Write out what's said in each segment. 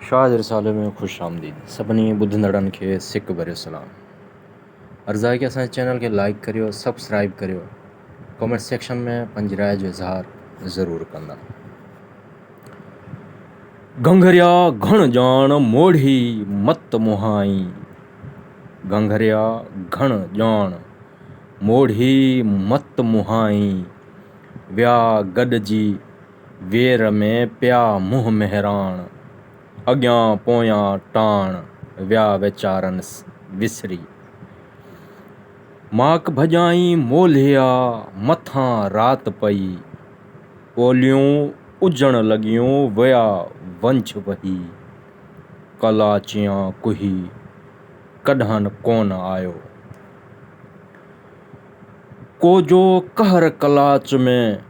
शाह रिसाले में खुश आमदीद सभिनी ॿुधंदड़नि खे सिक भरियो सलाम। अर्ज़ु आहे कि असांजे चैनल खे लाइक करियो, सब्सक्राइब करियो, कमेंट सेक्शन में पंहिंजी राय जो इज़हार ज़रूरु कंदा। घंघरिया घण ॼाण मोढ़ी मत मुहाई, घंघरिया घण ॼाण मोढ़ी मत मुहाई, विया गॾिजी वेर में पिया मुंहुं मेहराण, अॻियां पोयां टाण विया वीचारनि विसरी, माक भॼाई मोलिया मथां राति पई, ॿोलियूं उजण लॻियूं विया वंझ वही, कलाचियां कुही कॾहिं कोन आयो, को जो कहर कलाच में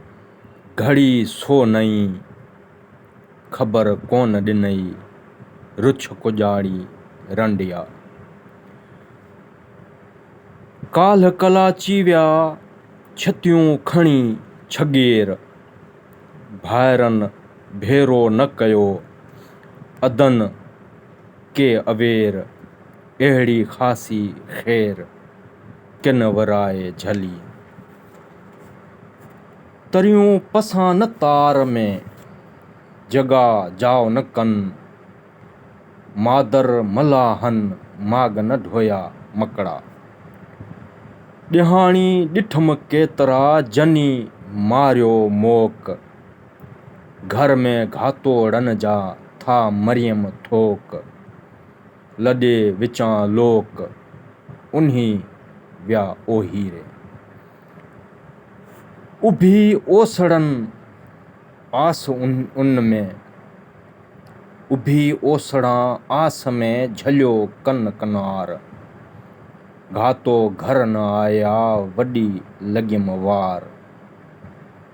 घड़ी सो नई, ख़बर कोन ॾिनई रुछ कुॼाड़ी रंडिया, काल्ह कलाची विया छतियूं खणी छगेर, भाइरनि भेरो न कयो अदन के अवेर, अहिड़ी ख़ासी ख़ैर किन वराए झली, तरियूं पसां न तार में जॻा जाओ न कन, मादर मलाहन माग न ढोया मकड़ा, ॾिहाणी ॾिठम केतिरा जनी मारियो मोक, घर में घातोड़न जा था मरियम थोक, लॾे विचां लोक उन्ही विया ओहीरे, उभी ओसड़न आस उनमें, उभी ओसड़ा आस में झलियो कन कनार, घातो घर न आया वॾी लॻियम वार,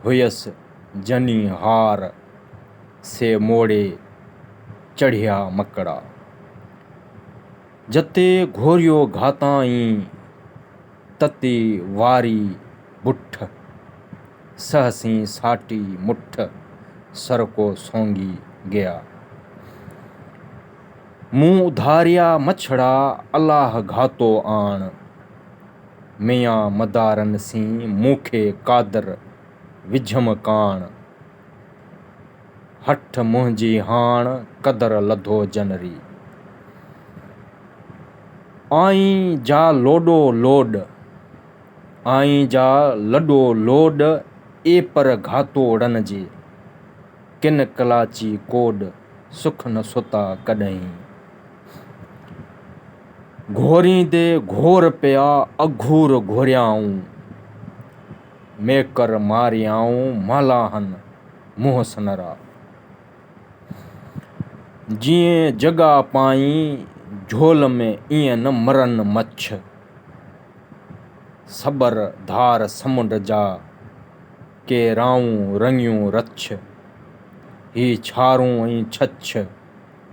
हुयसि जनी हार से मोड़े चढ़िया मकड़ा, जते घोरियो घाताई तते वारी बुठ, सहसी साटी मुठ सर को सोंगी गया, मुंह उधारिया मछड़ा अलाह घातो आण, मियां मदारन सी मूंखे कादर विझम काण, हठ मुंहिंजी हाण कदर लधो जनरी, आईं जा लोॾो लोड, आईं जा लॾो लोड ए पर घातोड़न जे, किन कलाची कोड सुख न सुता कॾहिं, घोरींदे घोर पिया अघूर घोरियाऊं, मेकर मारियाऊं मलाहन मुंहं सनरा, जीअं जॻा पाई झोल में ईअं न मरन मच्छ, सबर धार समुंड जा के राऊं रंगियूं रछ, ही छारूं ऐं छछ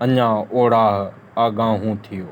अञा ओड़ाह आगाहूं थियो।